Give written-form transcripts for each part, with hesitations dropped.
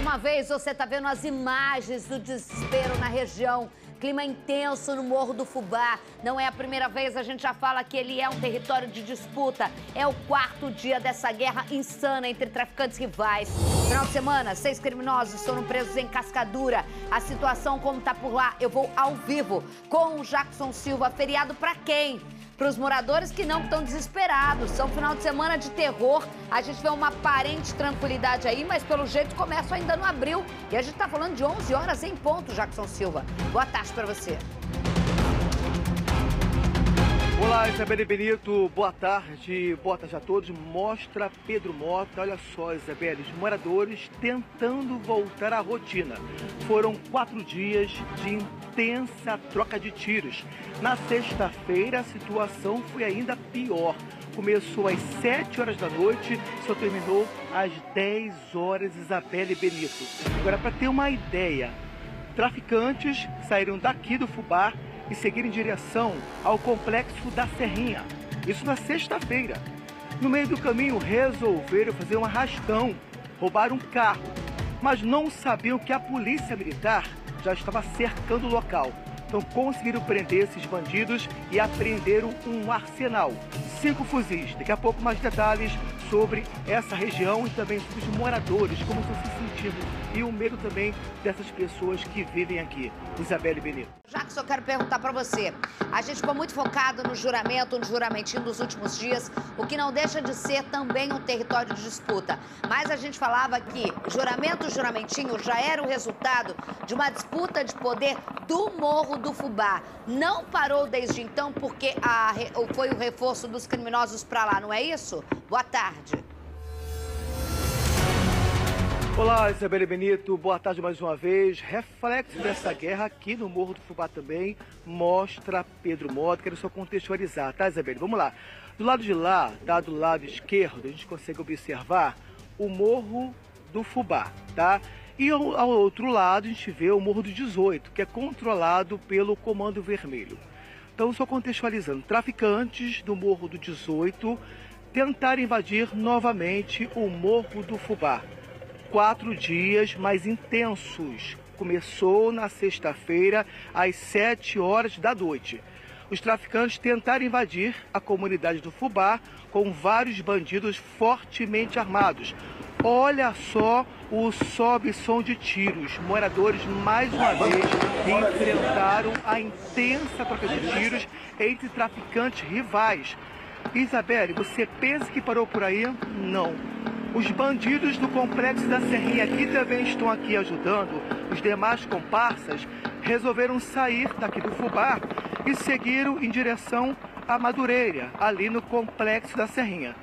uma vez você está vendo as imagens do desespero na região. Clima intenso no Morro do Fubá. Não é a primeira vez, a gente já fala que ele é um território de disputa. É o 4º dia dessa guerra insana entre traficantes rivais. Final de semana, 6 criminosos foram presos em Cascadura. A situação como tá por lá, eu vou ao vivo com o Jackson Silva. Feriado pra quem? Para os moradores que não estão desesperados. São final de semana de terror. A gente vê uma aparente tranquilidade aí, mas pelo jeito o comércio ainda não abriu. E a gente está falando de 11 horas em ponto, Jackson Silva. Boa tarde para você. Olá, Isabelle Benito, boa tarde a todos. Mostra Pedro Mota. Olha só, Isabelle, os moradores tentando voltar à rotina. Foram 4 dias de intensa troca de tiros. Na sexta-feira, a situação foi ainda pior. Começou às 7 horas da noite, só terminou às 10 horas, Isabelle Benito. Agora, para ter uma ideia, traficantes saíram daqui do Fubá e seguiram em direção ao complexo da Serrinha. Isso na sexta-feira. No meio do caminho, resolveram fazer um arrastão, roubaram um carro, mas não sabiam que a polícia militar já estava cercando o local. Então conseguiram prender esses bandidos e apreenderam um arsenal, 5 fuzis. Daqui a pouco mais detalhes sobre essa região e também sobre os moradores, como estão se sentindo e o medo também dessas pessoas que vivem aqui. Isabelle Benito. Jackson, eu quero perguntar para você. A gente ficou muito focado no juramento, no juramentinho dos últimos dias, o que não deixa de ser também um território de disputa. Mas a gente falava que juramentinho já era o resultado de uma disputa de poder do Morro do Fubá. Não parou desde então porque foi o reforço dos criminosos para lá, não é isso? Boa tarde. Olá, Isabelle Benito, boa tarde mais uma vez. Reflexo dessa guerra aqui no Morro do Fubá também, mostra Pedro Mota. Quero só contextualizar, tá, Isabelle? Vamos lá. Do lado de lá, tá, do lado esquerdo, a gente consegue observar o Morro do Fubá, tá? E ao outro lado a gente vê o Morro do 18, que é controlado pelo Comando Vermelho. Então, só contextualizando, traficantes do Morro do 18 tentaram invadir novamente o Morro do Fubá. 4 dias mais intensos. Começou na sexta-feira, às 7 horas da noite. Os traficantes tentaram invadir a comunidade do Fubá com vários bandidos fortemente armados. Olha só o sobe e som de tiros. Moradores, mais uma vez, enfrentaram a intensa troca de tiros entre traficantes rivais. Isabelle, você pensa que parou por aí? Não. Os bandidos do complexo da Serrinha, que também estão aqui ajudando os demais comparsas, resolveram sair daqui do Fubá e seguiram em direção à Madureira, ali no complexo da Serrinha.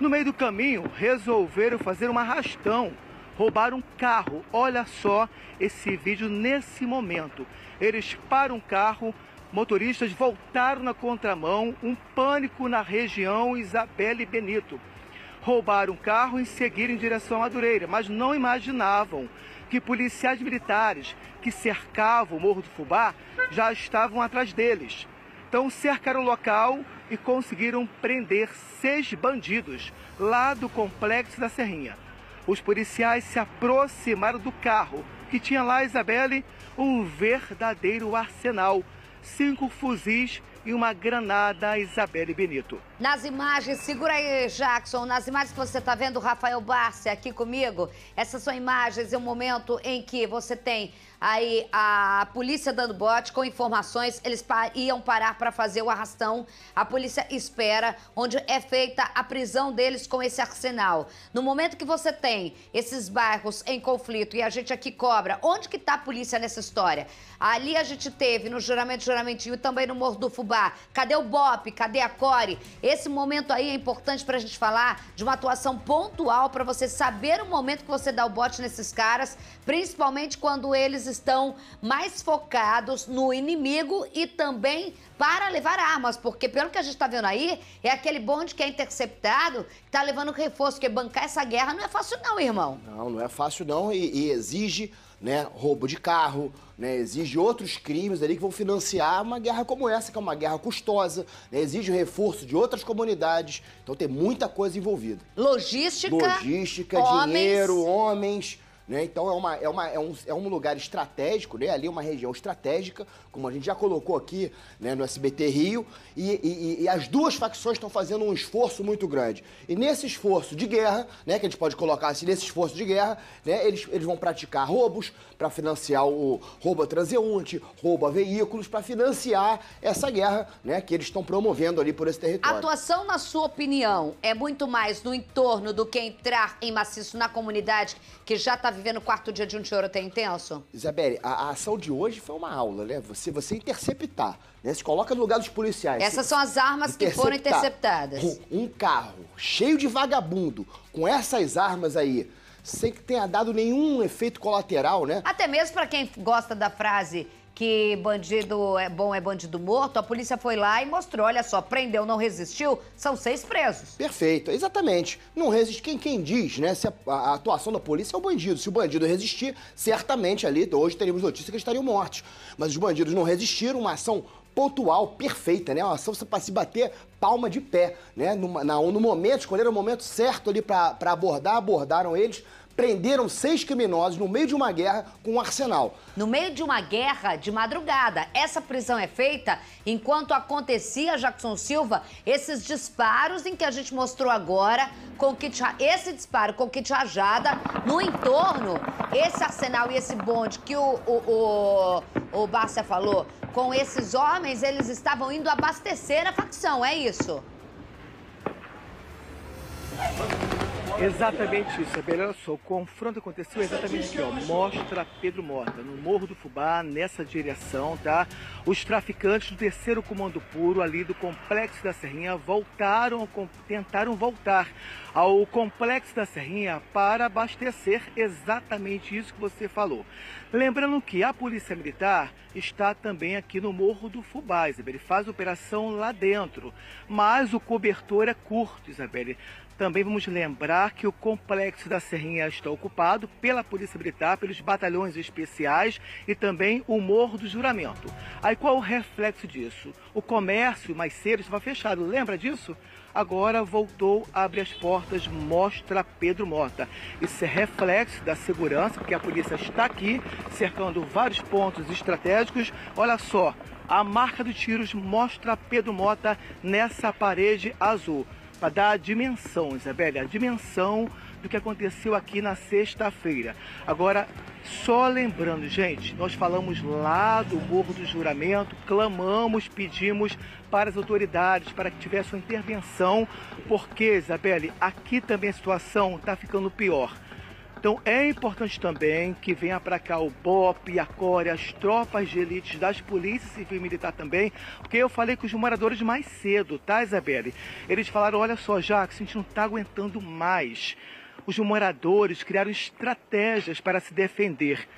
No meio do caminho, resolveram fazer um arrastão, roubaram um carro. Olha só esse vídeo nesse momento. Eles param o carro, motoristas voltaram na contramão, um pânico na região, Isabelle Benito. Roubaram o carro e seguiram em direção à Madureira, mas não imaginavam que policiais militares que cercavam o Morro do Fubá já estavam atrás deles. Então cercaram o local e conseguiram prender 6 bandidos lá do complexo da Serrinha. Os policiais se aproximaram do carro, que tinha lá, Isabelle, um verdadeiro arsenal, 5 fuzis e uma granada, Isabelle Benito. Nas imagens, segura aí, Jackson, nas imagens que você está vendo, o Rafael Barcia aqui comigo, essas são imagens em um momento em que você tem aí a polícia dando bote com informações, eles iam parar para fazer o arrastão, a polícia espera, onde é feita a prisão deles com esse arsenal. No momento que você tem esses bairros em conflito e a gente aqui cobra, onde que está a polícia nessa história? Ali a gente teve no juramentinho e também no Morro do Fubá. Cadê o BOPE? Cadê a CORE? Esse momento aí é importante pra gente falar de uma atuação pontual pra você saber o momento que você dá o bote nesses caras, principalmente quando eles estão mais focados no inimigo e também para levar armas, porque pelo que a gente tá vendo aí, é aquele bonde que é interceptado, que tá levando reforço, porque bancar essa guerra não é fácil não, irmão. Não é fácil não e exige, né, roubo de carro, né, exige outros crimes ali que vão financiar uma guerra como essa, que é uma guerra custosa, né, exige o reforço de outras comunidades, então tem muita coisa envolvida. Logística, dinheiro, homens, né? Então é um lugar estratégico, né? Ali é uma região estratégica, como a gente já colocou aqui, né, no SBT Rio, e as duas facções estão fazendo um esforço muito grande. E nesse esforço de guerra, né, que a gente pode colocar assim, nesse esforço de guerra, né, eles vão praticar roubos para financiar o roubo a transeunte, roubo a veículos, para financiar essa guerra, né, que eles estão promovendo ali por esse território. A atuação, na sua opinião, é muito mais no entorno do que entrar em maciço na comunidade que já está vivendo o quarto dia de um tiroteio intenso? Isabelle, a ação de hoje foi uma aula, né? Você interceptar, né? Se coloca no lugar dos policiais. Essas são as armas que foram interceptadas. Um carro cheio de vagabundo, com essas armas aí, sem que tenha dado nenhum efeito colateral, né? Até mesmo para quem gosta da frase que bandido é bom é bandido morto, a polícia foi lá e mostrou, olha só, prendeu, não resistiu, são 6 presos. Perfeito, exatamente. Não resiste. Quem diz, né, se a atuação da polícia é o bandido. Se o bandido resistir, certamente ali, hoje teríamos notícia que eles estariam mortos. Mas os bandidos não resistiram, uma ação pontual, perfeita, né? Uma ação para se bater palma de pé, né? No momento, escolheram o momento certo ali para abordar, abordaram eles, prenderam 6 criminosos no meio de uma guerra com um arsenal. No meio de uma guerra de madrugada. Essa prisão é feita enquanto acontecia, Jackson Silva, esses disparos em que a gente mostrou agora, esse disparo com kit rajada no entorno, esse arsenal e esse bonde que o Bárcia falou, com esses homens, eles estavam indo abastecer a facção, é isso? Exatamente isso, Isabelle. Olha só, o confronto aconteceu exatamente aqui, ó. Mostra Pedro Mota, no Morro do Fubá, nessa direção, tá? Os traficantes do 3º Comando Puro, ali do Complexo da Serrinha, tentaram voltar ao Complexo da Serrinha para abastecer exatamente isso que você falou. Lembrando que a Polícia Militar está também aqui no Morro do Fubá, Isabelle. Faz operação lá dentro, mas o cobertor é curto, Isabelle. Também vamos lembrar que o Complexo da Serrinha está ocupado pela Polícia Militar, pelos batalhões especiais e também o Morro do Juramento. Aí qual o reflexo disso? O comércio mais cedo estava fechado, lembra disso? Agora voltou a abrir as portas, mostra Pedro Mota. Isso é reflexo da segurança, porque a polícia está aqui, cercando vários pontos estratégicos. Olha só, a marca dos tiros mostra Pedro Mota nessa parede azul. Para dar a dimensão, Isabelle, a dimensão do que aconteceu aqui na sexta-feira. Agora, só lembrando, gente, nós falamos lá do Morro do Juramento, clamamos, pedimos para as autoridades para que tivesse uma intervenção, porque, Isabelle, aqui também a situação está ficando pior. Então é importante também que venha para cá o BOP, a CORE, as tropas de elite das polícias civil e militar também, porque eu falei com os moradores mais cedo, tá, Isabelle? Eles falaram, olha só, Jackson, a gente não está aguentando mais. Os moradores criaram estratégias para se defender.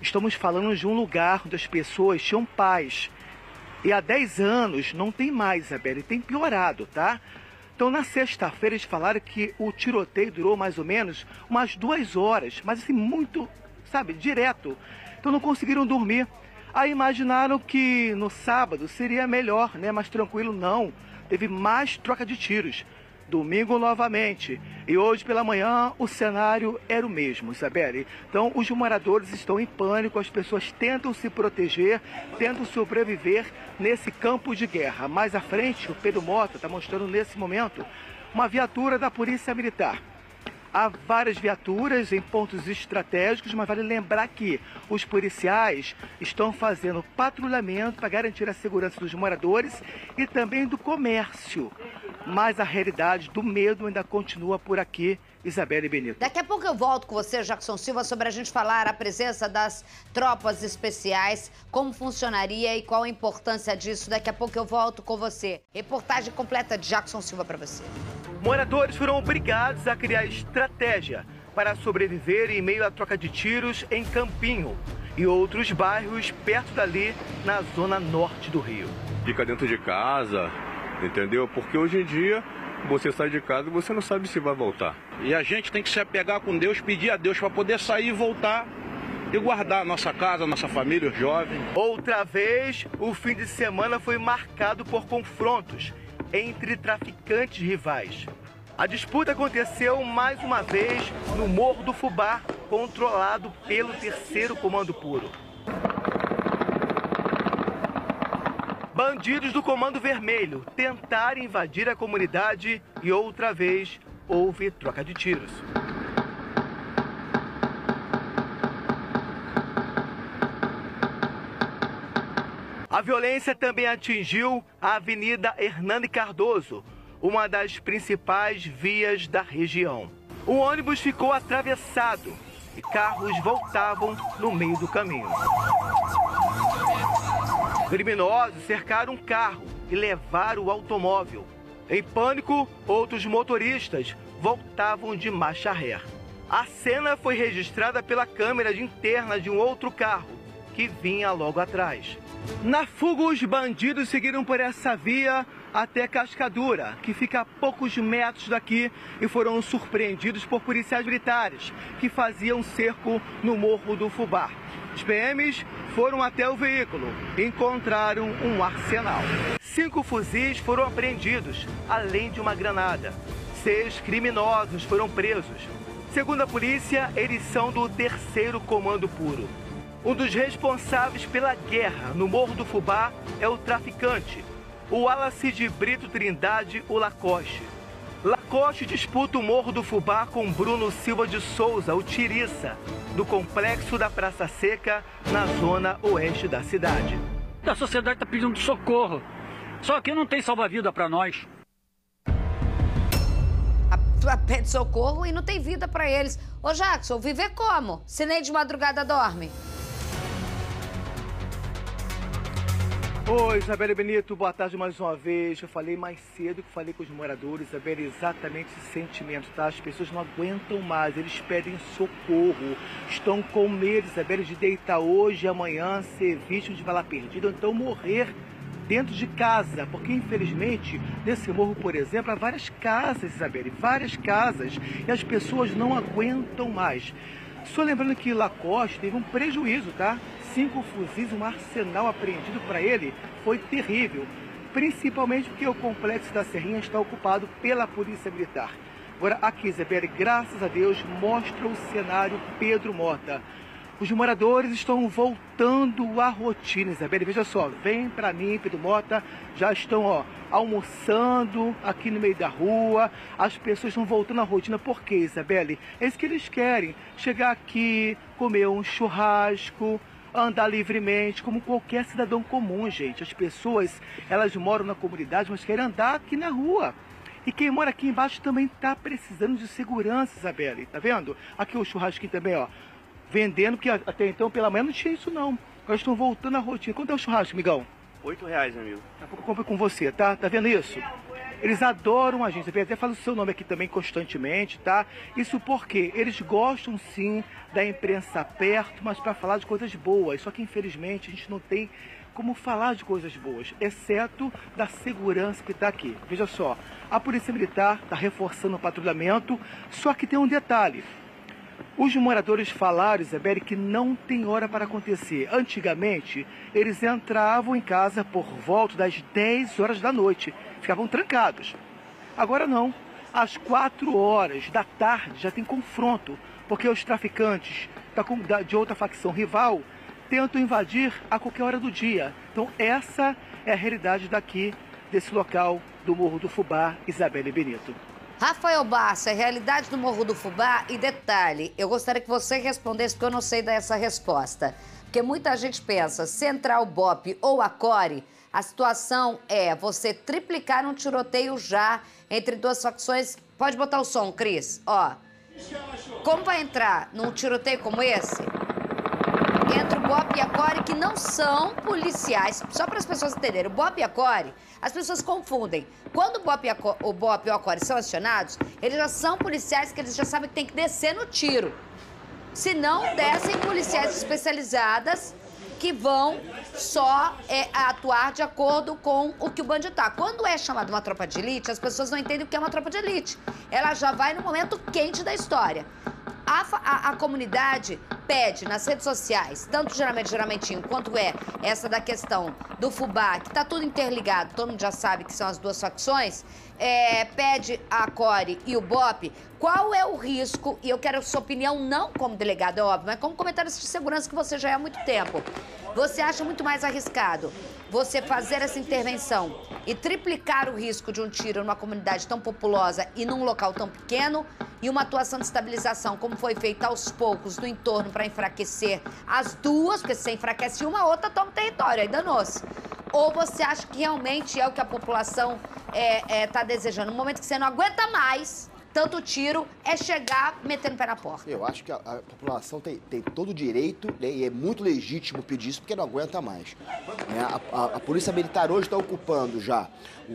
Estamos falando de um lugar onde as pessoas tinham paz. E há 10 anos não tem mais, Isabelle, tem piorado, tá? Então, na sexta-feira, eles falaram que o tiroteio durou mais ou menos umas 2 horas, mas assim, muito, sabe, direto. Então, não conseguiram dormir. Aí imaginaram que no sábado seria melhor, né, mais tranquilo. Não, teve mais troca de tiros. Domingo novamente. E hoje pela manhã o cenário era o mesmo, Isabelle. Então os moradores estão em pânico, as pessoas tentam se proteger, tentam sobreviver nesse campo de guerra. Mais à frente, o Pedro Mota está mostrando nesse momento uma viatura da Polícia Militar. Há várias viaturas em pontos estratégicos, mas vale lembrar que os policiais estão fazendo patrulhamento para garantir a segurança dos moradores e também do comércio. Mas a realidade do medo ainda continua por aqui, Isabelle Benito. Daqui a pouco eu volto com você, Jackson Silva, sobre a gente falar a presença das tropas especiais, como funcionaria e qual a importância disso. Daqui a pouco eu volto com você. Reportagem completa de Jackson Silva para você. Moradores foram obrigados a criar estratégia para sobreviver em meio à troca de tiros em Campinho e outros bairros perto dali, na zona norte do Rio. Fica dentro de casa, entendeu? Porque hoje em dia você sai de casa e você não sabe se vai voltar. E a gente tem que se apegar com Deus, pedir a Deus para poder sair e voltar e guardar a nossa casa, a nossa família, os jovens. Outra vez, o fim de semana foi marcado por confrontos entre traficantes rivais. A disputa aconteceu mais uma vez no Morro do Fubá, controlado pelo 3º Comando Puro. Bandidos do Comando Vermelho tentaram invadir a comunidade e outra vez houve troca de tiros. A violência também atingiu a Avenida Hernani Cardoso, uma das principais vias da região. O ônibus ficou atravessado e carros voltavam no meio do caminho. Criminosos cercaram um carro e levaram o automóvel. Em pânico, outros motoristas voltavam de marcha ré. A cena foi registrada pela câmera interna de um outro carro, que vinha logo atrás. Na fuga, os bandidos seguiram por essa via até Cascadura, que fica a poucos metros daqui, e foram surpreendidos por policiais militares que faziam cerco no Morro do Fubá. Os PMs foram até o veículo e encontraram um arsenal. 5 fuzis foram apreendidos, além de uma granada. 6 criminosos foram presos. Segundo a polícia, eles são do 3º Comando Puro. Um dos responsáveis pela guerra no Morro do Fubá é o traficante, o Wallace de Brito Trindade, o Lacoste. Lacoste disputa o Morro do Fubá com Bruno Silva de Souza, o Tiriça, do complexo da Praça Seca, na zona oeste da cidade. A sociedade está pedindo socorro, só que não tem salva-vida para nós. Pede socorro e não tem vida para eles. Ô Jackson, viver como? Se nem de madrugada dorme. Oi, Isabelle Benito, boa tarde mais uma vez. Eu falei mais cedo que falei com os moradores, Isabelle, exatamente esse sentimento, tá? As pessoas não aguentam mais, eles pedem socorro, estão com medo, Isabelle, de deitar hoje e amanhã, ser vítima de bala perdida, ou então morrer dentro de casa, porque infelizmente nesse morro, por exemplo, há várias casas, Isabelle, várias casas, e as pessoas não aguentam mais. Só lembrando que Lacoste teve um prejuízo, tá? 5 fuzis, um arsenal apreendido para ele, foi terrível. Principalmente porque o complexo da Serrinha está ocupado pela Polícia Militar. Agora aqui, Isabelle, graças a Deus, mostra o cenário Pedro Mota. Os moradores estão voltando à rotina, Isabelle. Veja só, vem para mim, Pedro Mota, já estão almoçando aqui no meio da rua. As pessoas estão voltando à rotina. Por quê, Isabelle? É isso que eles querem. Chegar aqui, comer um churrasco, andar livremente, como qualquer cidadão comum, gente. As pessoas, elas moram na comunidade, mas querem andar aqui na rua. E quem mora aqui embaixo também está precisando de segurança, Isabelle. Tá vendo? Aqui o churrasquinho também, ó. Vendendo, porque até então pela manhã não tinha isso não. Agora estão voltando à rotina. Quanto é o churrasco, amigão? R$8, amigo. Daqui a pouco eu compro com você, tá? Tá vendo isso? Eles adoram a gente. Eu até falo o seu nome aqui também constantemente, tá? Isso porque eles gostam sim da imprensa perto, mas para falar de coisas boas. Só que infelizmente a gente não tem como falar de coisas boas, exceto da segurança que está aqui. Veja só, a Polícia Militar está reforçando o patrulhamento, só que tem um detalhe. Os moradores falaram, Isabelle, que não tem hora para acontecer. Antigamente, eles entravam em casa por volta das 10 horas da noite. Ficavam trancados. Agora não. Às 4 horas da tarde já tem confronto, porque os traficantes de outra facção rival tentam invadir a qualquer hora do dia. Então essa é a realidade daqui, desse local do Morro do Fubá, Isabelle Benito. Rafael Barça, a realidade do Morro do Fubá, e detalhe, eu gostaria que você respondesse, porque eu não sei dar essa resposta. Porque muita gente pensa, se entrar o BOPE ou a CORE, a situação é você triplicar um tiroteio já entre duas facções. Pode botar o som, Cris, ó. Como vai entrar num tiroteio como esse? Entre o BOPE e a CORE, que não são policiais, só para as pessoas entenderem, o BOPE e a CORE, as pessoas confundem. Quando o BOPE ou a CORE são acionados, eles já são policiais que eles já sabem que tem que descer no tiro. Se não, descem policiais especializadas que vão só atuar de acordo com o que o bandido tá. Quando é chamado uma tropa de elite, as pessoas não entendem o que é uma tropa de elite. Ela já vai no momento quente da história. A comunidade pede nas redes sociais, tanto Geramentinho, quanto essa da questão do fubá, que tá tudo interligado, todo mundo já sabe que são as duas facções, pede a Core e o BOPE, qual é o risco, e eu quero a sua opinião não como delegado, é óbvio, mas como comentarista de segurança que você já é há muito tempo. Você acha muito mais arriscado você fazer essa intervenção e triplicar o risco de um tiro numa comunidade tão populosa e num local tão pequeno e uma atuação de estabilização, como foi feita aos poucos no entorno para enfraquecer as duas, porque se você enfraquece uma, a outra toma o território, aí danou-se. Ou você acha que realmente é o que a população está desejando? No momento que você não aguenta mais tanto tiro, é chegar metendo o pé na porta. Eu acho que a população tem todo o direito, né, e é muito legítimo pedir isso porque não aguenta mais. A Polícia Militar hoje está ocupando já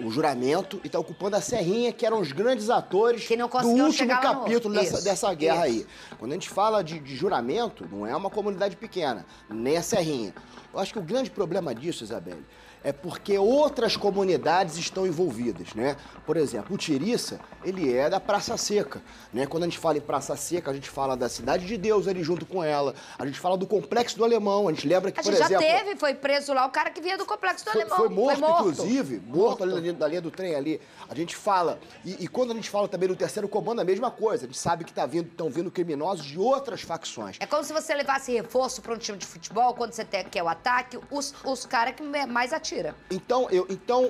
o Juramento e está ocupando a Serrinha, que eram os grandes atores que não do último capítulo dessa guerra isso. aí. Quando a gente fala de Juramento, não é uma comunidade pequena, nem a Serrinha. Eu acho que o grande problema disso, Isabelle, é porque outras comunidades estão envolvidas, né? Por exemplo, o Tiriça, ele é da Praça Seca, né? Quando a gente fala em Praça Seca, a gente fala da Cidade de Deus ali junto com ela, a gente fala do Complexo do Alemão, a gente lembra que, por exemplo... foi preso lá o cara que vinha do Complexo do Alemão. Foi morto, inclusive, morto ali da linha do trem ali. A gente fala, e quando a gente fala também do Terceiro Comando, a mesma coisa, a gente sabe que estão vindo criminosos de outras facções. É como se você levasse reforço para um time de futebol, quando você quer o ataque, os caras que mais atiram. Então,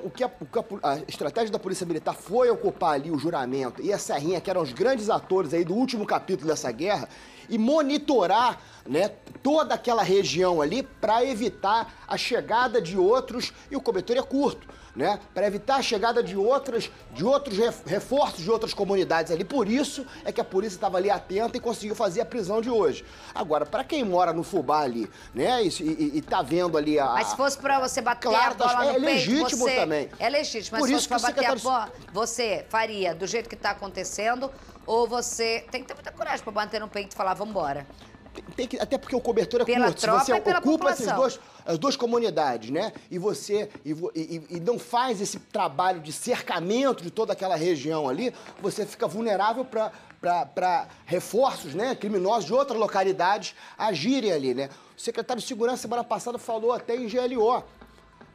o que a estratégia da Polícia Militar foi ocupar ali o Juramento e a Serrinha, que eram os grandes atores aí do último capítulo dessa guerra, e monitorar, né, toda aquela região ali para evitar a chegada de outros, e o cobertor é curto, né, para evitar a chegada de outros reforços de outras comunidades ali. Por isso é que a polícia estava ali atenta e conseguiu fazer a prisão de hoje. Agora, para quem mora no fubá ali, né, e tá vendo ali a... Mas se fosse para você bater claro, a bola no peito, legítimo também. É legítimo, mas por se isso fosse para bater a secretário... bola, você faria do jeito que tá acontecendo, ou você tem que ter muita coragem para bater no peito e falar, vamos embora. Até porque o cobertor é pela curto. Se você ocupa as duas comunidades, né? E você não faz esse trabalho de cercamento de toda aquela região ali, você fica vulnerável para reforços, né, criminosos de outras localidades agirem ali, né? O secretário de Segurança, semana passada, falou até em GLO.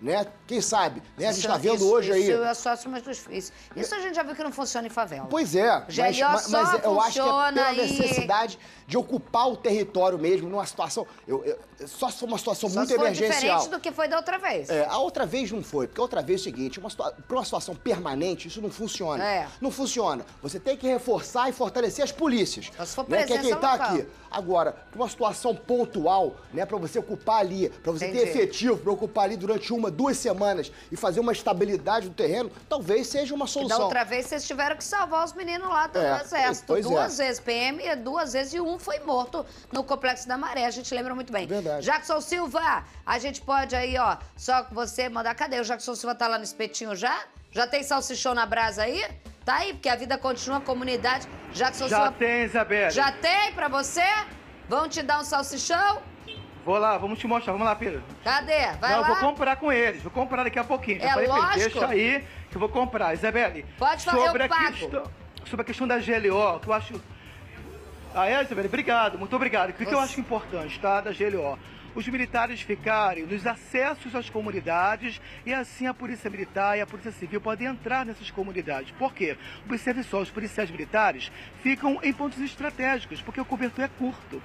Né? Quem sabe? Né? A gente está vendo hoje aí... Isso é só mais difícil. Isso a gente já viu que não funciona em favela. Pois é, mas eu acho que é pela necessidade de ocupar o território mesmo numa situação... Só uma situação muito emergencial. Diferente do que foi da outra vez. A outra vez não foi, porque a outra vez é o seguinte, para uma situação permanente, isso não funciona. Não funciona. Você tem que reforçar e fortalecer as polícias. Só se for né? Que é quem está local. aqui. Agora, para uma situação pontual, né, para você ocupar ali, para você ter efetivo, para ocupar ali durante 1, 2 semanas e fazer uma estabilidade do terreno, talvez seja uma solução. Da outra vez vocês tiveram que salvar os meninos lá do Exército. Duas vezes PM, 2 vezes, e um foi morto no Complexo da Maré. A gente lembra muito bem. Verdade. Jackson Silva, a gente pode aí, ó, só você mandar. Cadê? O Jackson Silva tá lá no espetinho já? Já tem salsichão na brasa aí? Tá aí, porque a vida continua, a comunidade. Jackson Silva. Já tem, Isabelle. Já tem pra você? Vão te dar um salsichão? Vou lá, vamos te mostrar. Vamos lá, Pedro. Cadê? Vai Não, lá. eu vou comprar com eles. Vou comprar daqui a pouquinho. Já falei pra eles, lógico. deixa aí que eu vou comprar. Isabelle. Pode falar, eu pago. Sobre a questão da GLO, que eu acho... Isabelle, obrigado, muito obrigado. O que eu acho importante, tá, da GLO? Os militares ficarem nos acessos às comunidades e assim a Polícia Militar e a Polícia Civil podem entrar nessas comunidades. Por quê? Observe só, os policiais militares ficam em pontos estratégicos, porque o cobertor é curto.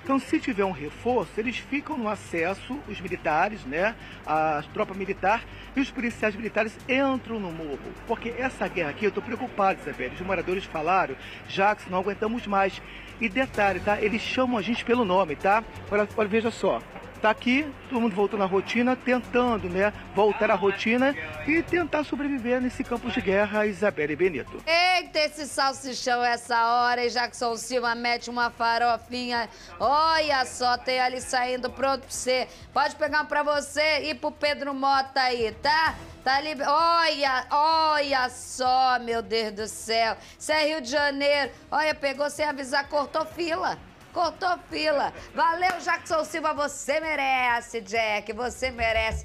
Então, se tiver um reforço, eles ficam no acesso, os militares, né, a tropa militar, e os policiais militares entram no morro. Porque essa guerra aqui, eu estou preocupado, Isabelle. Os moradores falaram, Jackson, não aguentamos mais. E detalhe, tá? Eles chamam a gente pelo nome, tá? Olha, veja só. Tá aqui, todo mundo voltando à rotina, tentando, né, voltar à rotina e tentar sobreviver nesse campo de guerra, Isabelle Benito. Eita, esse salsichão essa hora, e Jackson Silva mete uma farofinha. Olha só, tem ali saindo pronto pra você. Pode pegar um pra você e pro Pedro Mota aí, tá? Tá ali, olha só, meu Deus do céu. Isso é Rio de Janeiro. Olha, pegou sem avisar, cortou fila. Cortou fila. Valeu, Jackson Silva, você merece, Jack, você merece.